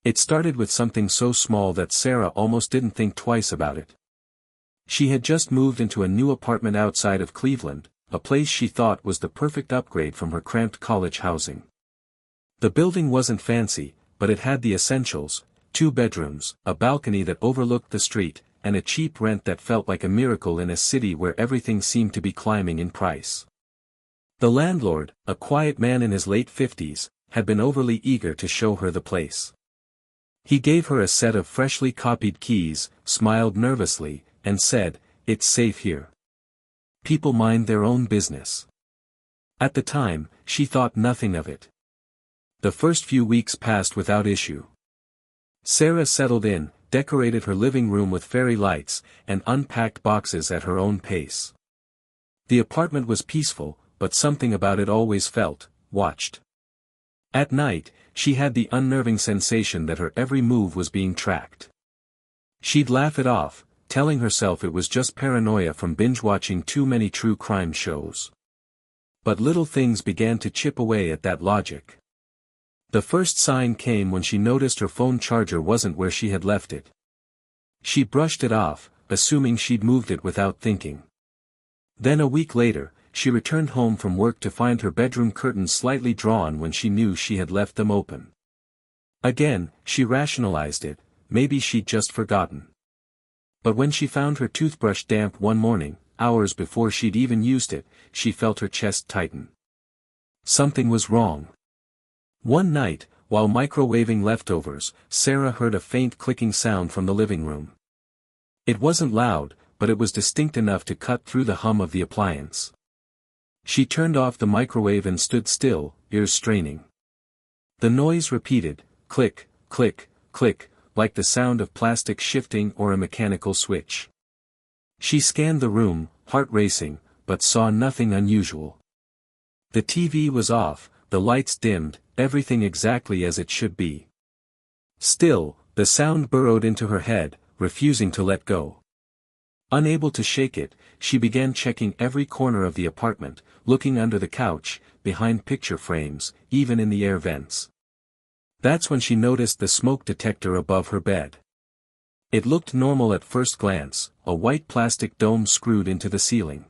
It started with something so small that Sarah almost didn't think twice about it. She had just moved into a new apartment outside of Cleveland, a place she thought was the perfect upgrade from her cramped college housing. The building wasn't fancy, but it had the essentials: 2 bedrooms, a balcony that overlooked the street, and a cheap rent that felt like a miracle in a city where everything seemed to be climbing in price. The landlord, a quiet man in his late 50s, had been overly eager to show her the place. He gave her a set of freshly copied keys, smiled nervously, and said, "It's safe here. People mind their own business." At the time, she thought nothing of it. The first few weeks passed without issue. Sarah settled in, decorated her living room with fairy lights, and unpacked boxes at her own pace. The apartment was peaceful, but something about it always felt watched. At night, she had the unnerving sensation that her every move was being tracked. She'd laugh it off, telling herself it was just paranoia from binge-watching too many true crime shows. But little things began to chip away at that logic. The first sign came when she noticed her phone charger wasn't where she had left it. She brushed it off, assuming she'd moved it without thinking. Then a week later, she returned home from work to find her bedroom curtains slightly drawn when she knew she had left them open. Again, she rationalized it, maybe she'd just forgotten. But when she found her toothbrush damp one morning, hours before she'd even used it, she felt her chest tighten. Something was wrong. One night, while microwaving leftovers, Sarah heard a faint clicking sound from the living room. It wasn't loud, but it was distinct enough to cut through the hum of the appliance. She turned off the microwave and stood still, ears straining. The noise repeated, click, click, click, like the sound of plastic shifting or a mechanical switch. She scanned the room, heart racing, but saw nothing unusual. The TV was off, the lights dimmed, everything exactly as it should be. Still, the sound burrowed into her head, refusing to let go. Unable to shake it, she began checking every corner of the apartment, looking under the couch, behind picture frames, even in the air vents. That's when she noticed the smoke detector above her bed. It looked normal at first glance, a white plastic dome screwed into the ceiling.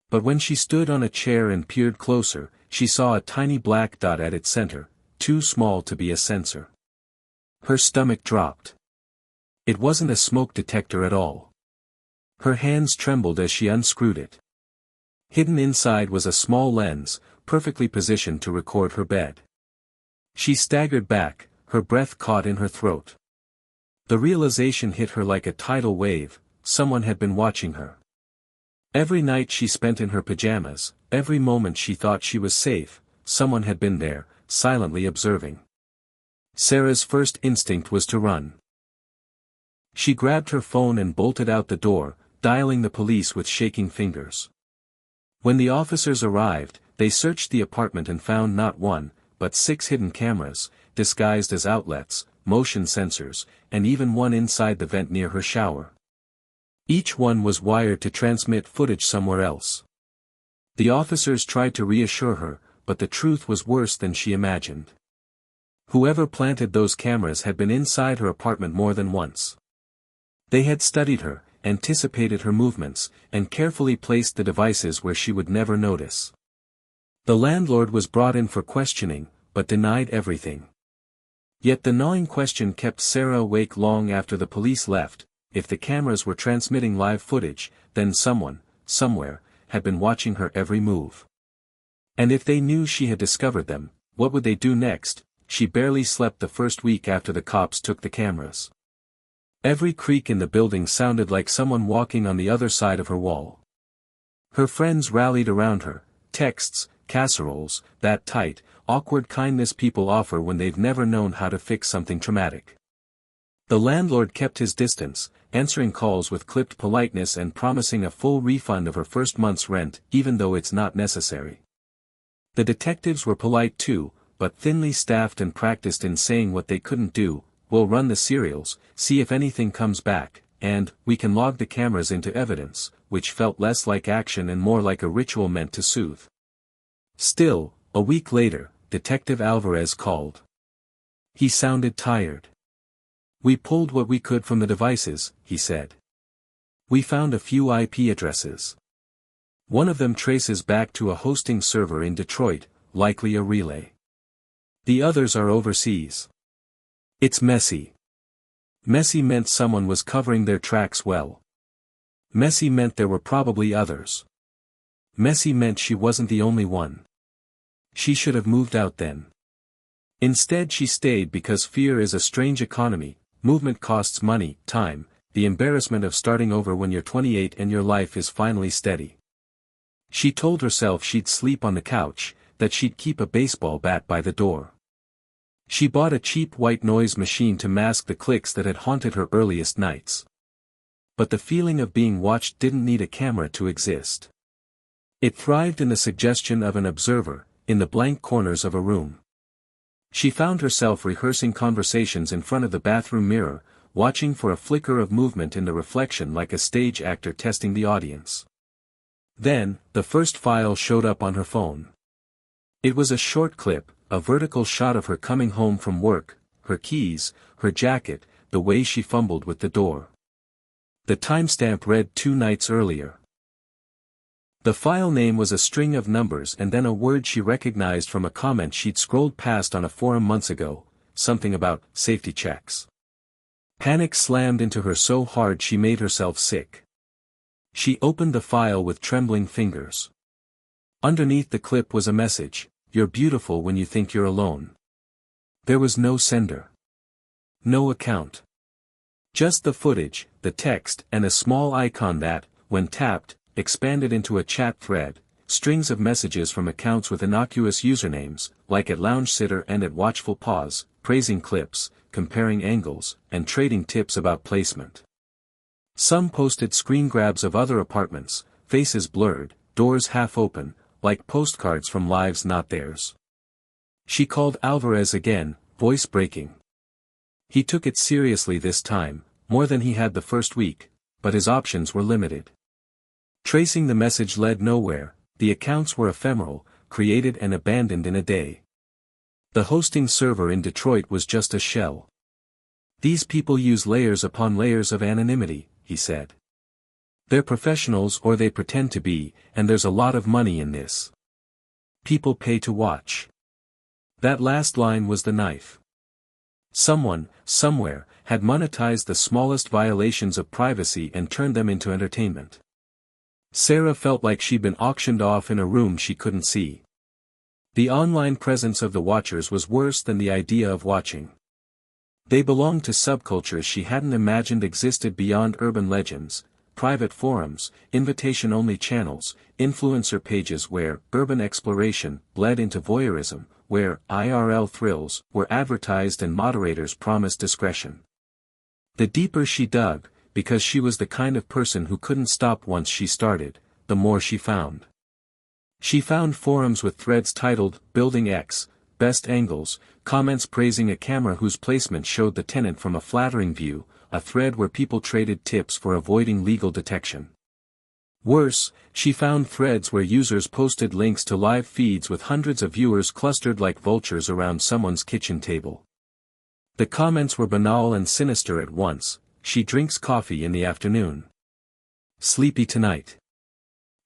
But when she stood on a chair and peered closer, she saw a tiny black dot at its center, too small to be a sensor. Her stomach dropped. It wasn't a smoke detector at all. Her hands trembled as she unscrewed it. Hidden inside was a small lens, perfectly positioned to record her bed. She staggered back, her breath caught in her throat. The realization hit her like a tidal wave: someone had been watching her. Every night she spent in her pajamas, every moment she thought she was safe, someone had been there, silently observing. Sarah's first instinct was to run. She grabbed her phone and bolted out the door, dialing the police with shaking fingers. When the officers arrived, they searched the apartment and found not one, but 6 hidden cameras, disguised as outlets, motion sensors, and even one inside the vent near her shower. Each one was wired to transmit footage somewhere else. The officers tried to reassure her, but the truth was worse than she imagined. Whoever planted those cameras had been inside her apartment more than once. They had studied her, anticipated her movements, and carefully placed the devices where she would never notice. The landlord was brought in for questioning, but denied everything. Yet the gnawing question kept Sarah awake long after the police left: if the cameras were transmitting live footage, then someone, somewhere, had been watching her every move. And if they knew she had discovered them, what would they do next? She barely slept the first week after the cops took the cameras. Every creak in the building sounded like someone walking on the other side of her wall. Her friends rallied around her: texts, casseroles, that tight, awkward kindness people offer when they've never known how to fix something traumatic. The landlord kept his distance, answering calls with clipped politeness and promising a full refund of her first month's rent, even though it's not necessary. The detectives were polite too, but thinly staffed and practiced in saying what they couldn't do: we'll run the serials, see if anything comes back, and we can log the cameras into evidence, which felt less like action and more like a ritual meant to soothe. Still, a week later, Detective Alvarez called. He sounded tired. We pulled what we could from the devices, he said. We found a few IP addresses. One of them traces back to a hosting server in Detroit, likely a relay. The others are overseas. It's messy. Messy meant someone was covering their tracks well. Messy meant there were probably others. Messy meant she wasn't the only one. She should have moved out then. Instead she stayed because fear is a strange economy, movement costs money, time, the embarrassment of starting over when you're 28 and your life is finally steady. She told herself she'd sleep on the couch, that she'd keep a baseball bat by the door. She bought a cheap white noise machine to mask the clicks that had haunted her earliest nights. But the feeling of being watched didn't need a camera to exist. It thrived in the suggestion of an observer, in the blank corners of a room. She found herself rehearsing conversations in front of the bathroom mirror, watching for a flicker of movement in the reflection like a stage actor testing the audience. Then, the first file showed up on her phone. It was a short clip, a vertical shot of her coming home from work, her keys, her jacket, the way she fumbled with the door. The timestamp read 2 nights earlier. The file name was a string of numbers and then a word she recognized from a comment she'd scrolled past on a forum months ago, something about safety checks. Panic slammed into her so hard she made herself sick. She opened the file with trembling fingers. Underneath the clip was a message, "You're beautiful when you think you're alone." There was no sender. No account. Just the footage, the text, and a small icon that, when tapped, expanded into a chat thread, strings of messages from accounts with innocuous usernames, like at Lounge Sitter and at Watchful Pause, praising clips, comparing angles, and trading tips about placement. Some posted screen grabs of other apartments, faces blurred, doors half open, like postcards from lives not theirs. She called Alvarez again, voice breaking. He took it seriously this time, more than he had the first week, but his options were limited. Tracing the message led nowhere, the accounts were ephemeral, created and abandoned in a day. The hosting server in Detroit was just a shell. These people use layers upon layers of anonymity, he said. They're professionals or they pretend to be, and there's a lot of money in this. People pay to watch. That last line was the knife. Someone, somewhere, had monetized the smallest violations of privacy and turned them into entertainment. Sarah felt like she'd been auctioned off in a room she couldn't see. The online presence of the watchers was worse than the idea of watching. They belonged to subcultures she hadn't imagined existed beyond urban legends, private forums, invitation-only channels, influencer pages where urban exploration bled into voyeurism, where IRL thrills were advertised and moderators promised discretion. The deeper she dug, because she was the kind of person who couldn't stop once she started, the more she found. She found forums with threads titled, Building X, Best Angles, comments praising a camera whose placement showed the tenant from a flattering view, a thread where people traded tips for avoiding legal detection. Worse, she found threads where users posted links to live feeds with hundreds of viewers clustered like vultures around someone's kitchen table. The comments were banal and sinister at once. She drinks coffee in the afternoon. Sleepy tonight.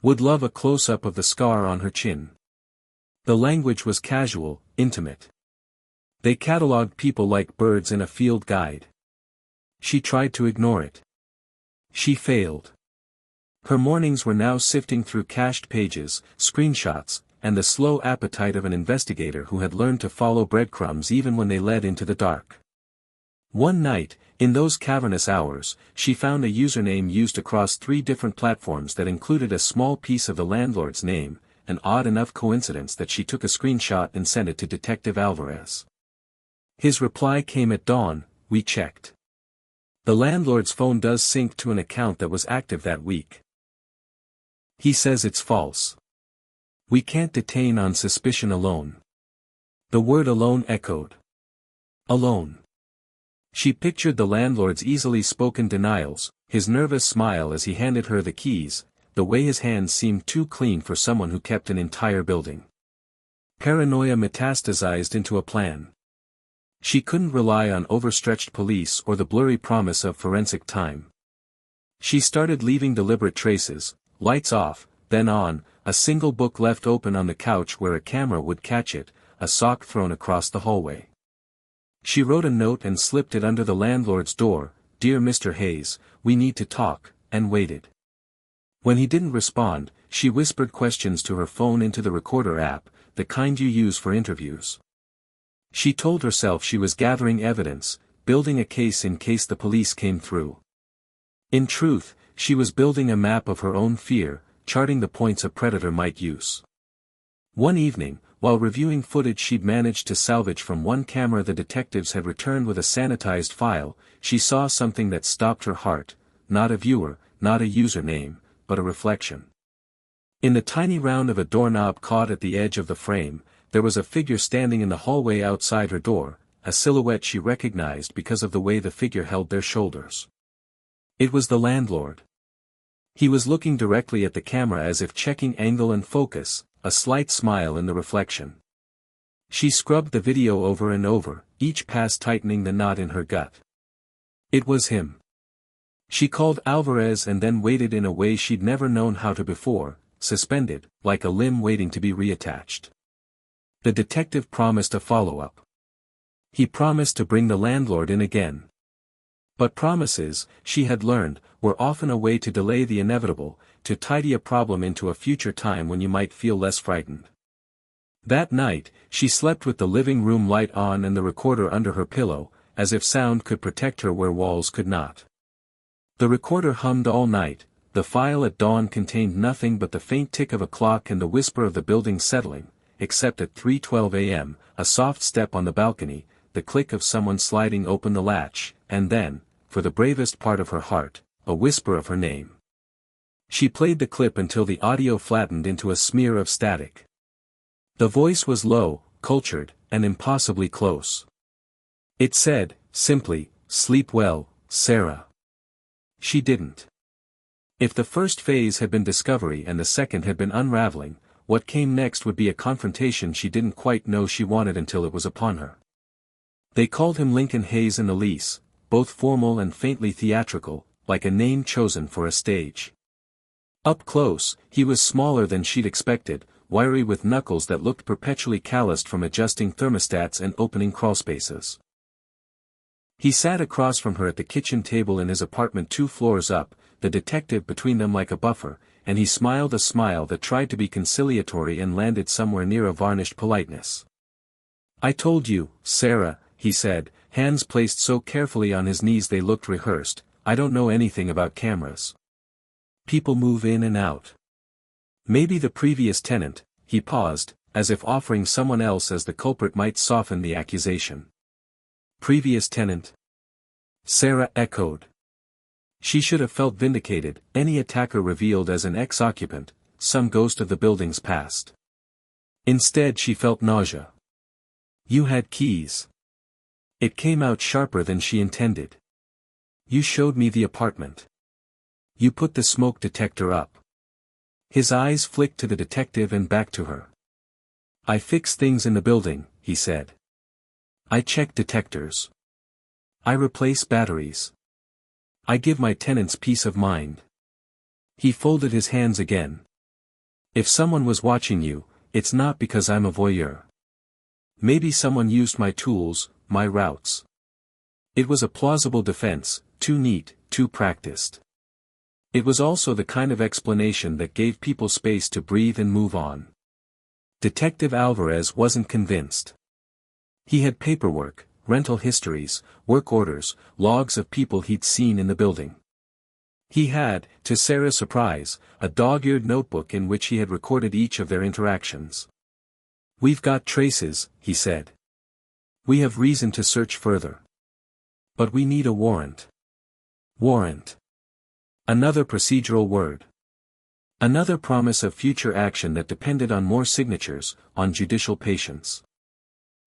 Would love a close-up of the scar on her chin. The language was casual, intimate. They catalogued people like birds in a field guide. She tried to ignore it. She failed. Her mornings were now sifting through cached pages, screenshots, and the slow appetite of an investigator who had learned to follow breadcrumbs even when they led into the dark. One night, in those cavernous hours, she found a username used across 3 different platforms that included a small piece of the landlord's name, an odd enough coincidence that she took a screenshot and sent it to Detective Alvarez. His reply came at dawn, "We checked. The landlord's phone does sync to an account that was active that week. He says it's false. We can't detain on suspicion alone." The word alone echoed. Alone. She pictured the landlord's easily spoken denials, his nervous smile as he handed her the keys, the way his hands seemed too clean for someone who kept an entire building. Paranoia metastasized into a plan. She couldn't rely on overstretched police or the blurry promise of forensic time. She started leaving deliberate traces, lights off, then on, a single book left open on the couch where a camera would catch it, a sock thrown across the hallway. She wrote a note and slipped it under the landlord's door, "Dear Mr. Hayes, we need to talk," and waited. When he didn't respond, she whispered questions to her phone into the recorder app, the kind you use for interviews. She told herself she was gathering evidence, building a case in case the police came through. In truth, she was building a map of her own fear, charting the points a predator might use. One evening, while reviewing footage she'd managed to salvage from one camera the detectives had returned with a sanitized file, she saw something that stopped her heart, not a viewer, not a username, but a reflection. In the tiny round of a doorknob caught at the edge of the frame, there was a figure standing in the hallway outside her door, a silhouette she recognized because of the way the figure held their shoulders. It was the landlord. He was looking directly at the camera as if checking angle and focus, a slight smile in the reflection. She scrubbed the video over and over, each pass tightening the knot in her gut. It was him. She called Alvarez and then waited in a way she'd never known how to before, suspended, like a limb waiting to be reattached. The detective promised a follow-up. He promised to bring the landlord in again. But promises, she had learned, were often a way to delay the inevitable, to tidy a problem into a future time when you might feel less frightened. That night, she slept with the living room light on and the recorder under her pillow, as if sound could protect her where walls could not. The recorder hummed all night. The file at dawn contained nothing but the faint tick of a clock and the whisper of the building settling, except at 3:12 a.m., a soft step on the balcony, the click of someone sliding open the latch, and then, for the bravest part of her heart, a whisper of her name. She played the clip until the audio flattened into a smear of static. The voice was low, cultured, and impossibly close. It said, simply, "Sleep well, Sarah." She didn't. If the first phase had been discovery and the second had been unraveling, what came next would be a confrontation she didn't quite know she wanted until it was upon her. They called him Lincoln Hayes in the lease, both formal and faintly theatrical, like a name chosen for a stage. Up close, he was smaller than she'd expected, wiry with knuckles that looked perpetually calloused from adjusting thermostats and opening crawlspaces. He sat across from her at the kitchen table in his apartment 2 floors up, the detective between them like a buffer, and he smiled a smile that tried to be conciliatory and landed somewhere near a varnished politeness. "I told you, Sarah," he said, hands placed so carefully on his knees they looked rehearsed, "I don't know anything about cameras. People move in and out. Maybe the previous tenant," he paused, as if offering someone else as the culprit might soften the accusation. "Previous tenant?" Sarah echoed. She should have felt vindicated, any attacker revealed as an ex-occupant, some ghost of the building's past. Instead she felt nausea. "You had keys." It came out sharper than she intended. "You showed me the apartment. You put the smoke detector up." His eyes flicked to the detective and back to her. "I fix things in the building," he said. "I check detectors. I replace batteries. I give my tenants peace of mind." He folded his hands again. "If someone was watching you, it's not because I'm a voyeur. Maybe someone used my tools, my routes." It was a plausible defense, too neat, too practiced. It was also the kind of explanation that gave people space to breathe and move on. Detective Alvarez wasn't convinced. He had paperwork, rental histories, work orders, logs of people he'd seen in the building. He had, to Sarah's surprise, a dog-eared notebook in which he had recorded each of their interactions. "We've got traces," he said. "We have reason to search further. But we need a warrant." Warrant. Another procedural word. Another promise of future action that depended on more signatures, on judicial patience.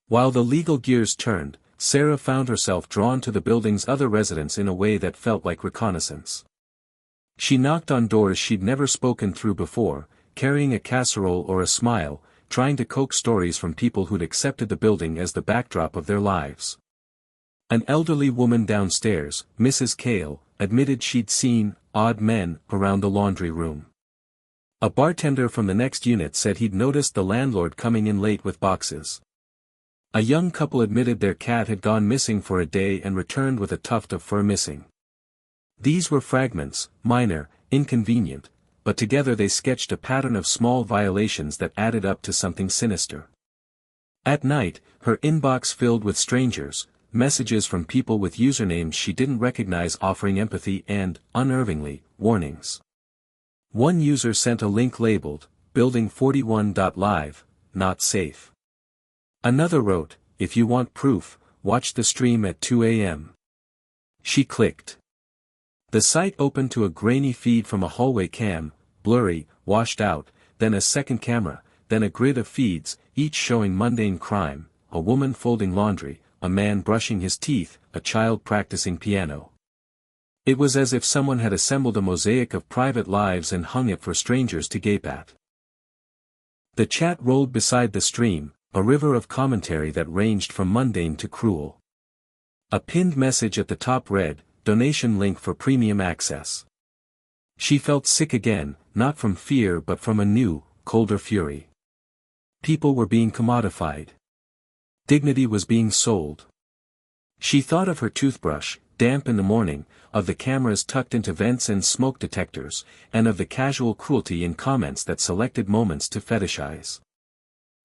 While the legal gears turned, Sarah found herself drawn to the building's other residents in a way that felt like reconnaissance. She knocked on doors she'd never spoken through before, carrying a casserole or a smile, trying to coax stories from people who'd accepted the building as the backdrop of their lives. An elderly woman downstairs, Mrs. Cale, admitted she'd seen odd men around the laundry room. A bartender from the next unit said he'd noticed the landlord coming in late with boxes. A young couple admitted their cat had gone missing for a day and returned with a tuft of fur missing. These were fragments, minor, inconvenient, but together they sketched a pattern of small violations that added up to something sinister. At night, her inbox filled with strangers, messages from people with usernames she didn't recognize offering empathy and, unnervingly, warnings. One user sent a link labeled, building41.live, not safe. Another wrote, if you want proof, watch the stream at 2 a.m. She clicked. The site opened to a grainy feed from a hallway cam, blurry, washed out, then a second camera, then a grid of feeds, each showing mundane crime, a woman folding laundry, a man brushing his teeth, a child practicing piano. It was as if someone had assembled a mosaic of private lives and hung it for strangers to gape at. The chat rolled beside the stream, a river of commentary that ranged from mundane to cruel. A pinned message at the top read, donation link for premium access. She felt sick again, not from fear but from a new, colder fury. People were being commodified. Dignity was being sold. She thought of her toothbrush, damp in the morning, of the cameras tucked into vents and smoke detectors, and of the casual cruelty in comments that selected moments to fetishize.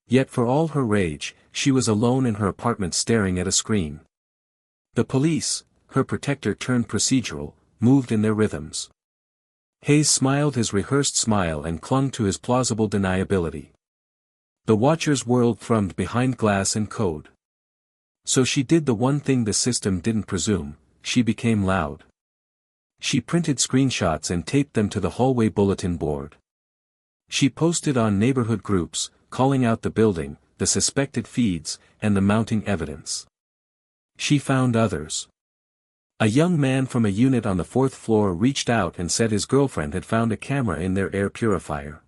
Yet for all her rage, she was alone in her apartment staring at a screen. The police, her protector turned procedural, moved in their rhythms. Hayes smiled his rehearsed smile and clung to his plausible deniability. The watcher's world thrummed behind glass and code. So she did the one thing the system didn't presume, she became loud. She printed screenshots and taped them to the hallway bulletin board. She posted on neighborhood groups, calling out the building, the suspected feeds, and the mounting evidence. She found others. A young man from a unit on the 4th floor reached out and said his girlfriend had found a camera in their air purifier.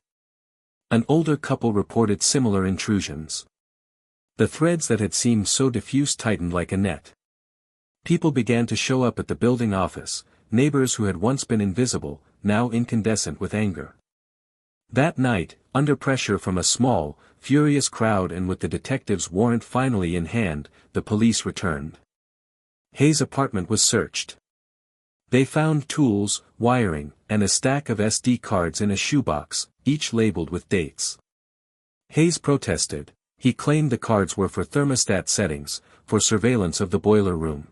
An older couple reported similar intrusions. The threads that had seemed so diffuse tightened like a net. People began to show up at the building office, neighbors who had once been invisible, now incandescent with anger. That night, under pressure from a small, furious crowd and with the detective's warrant finally in hand, the police returned. Hayes' apartment was searched. They found tools, wiring, and a stack of SD cards in a shoebox, each labeled with dates. Hayes protested. He claimed the cards were for thermostat settings, for surveillance of the boiler room.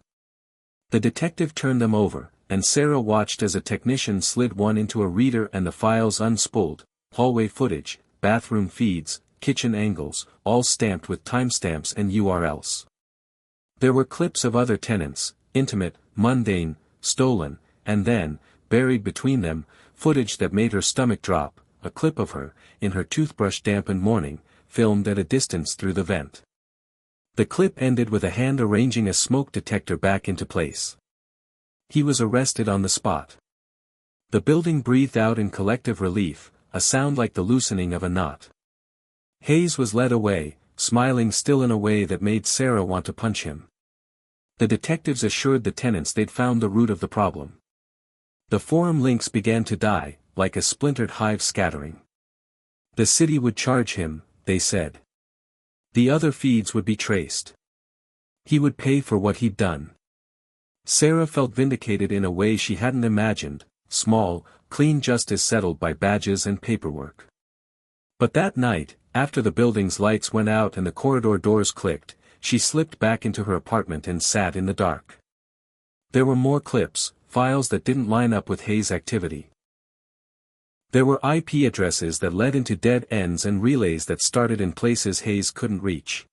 The detective turned them over, and Sarah watched as a technician slid one into a reader and the files unspooled, hallway footage, bathroom feeds, kitchen angles, all stamped with timestamps and URLs. There were clips of other tenants, intimate, mundane, stolen, and then, buried between them, footage that made her stomach drop, a clip of her, in her toothbrush-dampened morning, filmed at a distance through the vent. The clip ended with a hand arranging a smoke detector back into place. He was arrested on the spot. The building breathed out in collective relief, a sound like the loosening of a knot. Hayes was led away, smiling still in a way that made Sarah want to punch him. The detectives assured the tenants they'd found the root of the problem. The forum links began to die, like a splintered hive scattering. The city would charge him, they said. The other feeds would be traced. He would pay for what he'd done. Sarah felt vindicated in a way she hadn't imagined, small, clean justice settled by badges and paperwork. But that night, after the building's lights went out and the corridor doors clicked, she slipped back into her apartment and sat in the dark. There were more clips, files that didn't line up with Hayes' activity. There were IP addresses that led into dead ends and relays that started in places Hayes couldn't reach.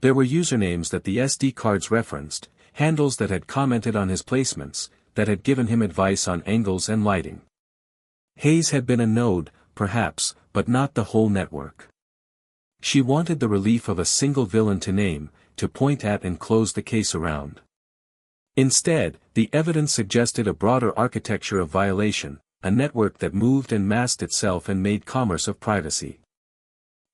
There were usernames that the SD cards referenced, handles that had commented on his placements, that had given him advice on angles and lighting. Hayes had been a node, perhaps, but not the whole network. She wanted the relief of a single villain to name, to point at and close the case around. Instead, the evidence suggested a broader architecture of violation, a network that moved and masked itself and made commerce of privacy.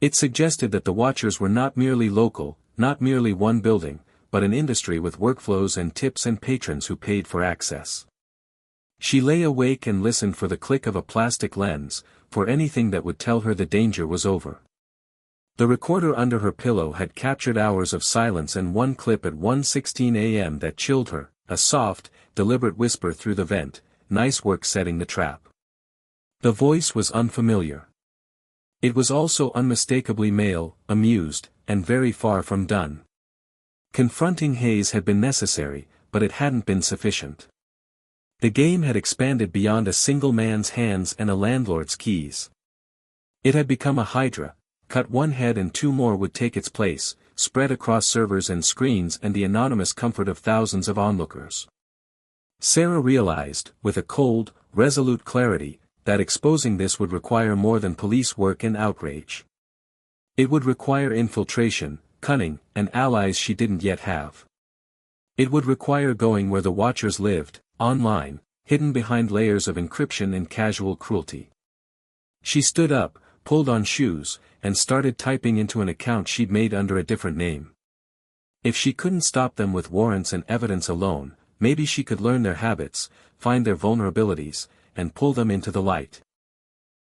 It suggested that the watchers were not merely local, not merely one building, but an industry with workflows and tips and patrons who paid for access. She lay awake and listened for the click of a plastic lens, for anything that would tell her the danger was over. The recorder under her pillow had captured hours of silence and one clip at 1:16 a.m. that chilled her, a soft, deliberate whisper through the vent, "Nice work setting the trap." The voice was unfamiliar. It was also unmistakably male, amused, and very far from done. Confronting Hayes had been necessary, but it hadn't been sufficient. The game had expanded beyond a single man's hands and a landlord's keys. It had become a hydra. Cut one head and two more would take its place, spread across servers and screens and the anonymous comfort of thousands of onlookers. Sarah realized, with a cold, resolute clarity, that exposing this would require more than police work and outrage. It would require infiltration, cunning, and allies she didn't yet have. It would require going where the Watchers lived, online, hidden behind layers of encryption and casual cruelty. She stood up, pulled on shoes, and started typing into an account she'd made under a different name. If she couldn't stop them with warrants and evidence alone, maybe she could learn their habits, find their vulnerabilities, and pull them into the light.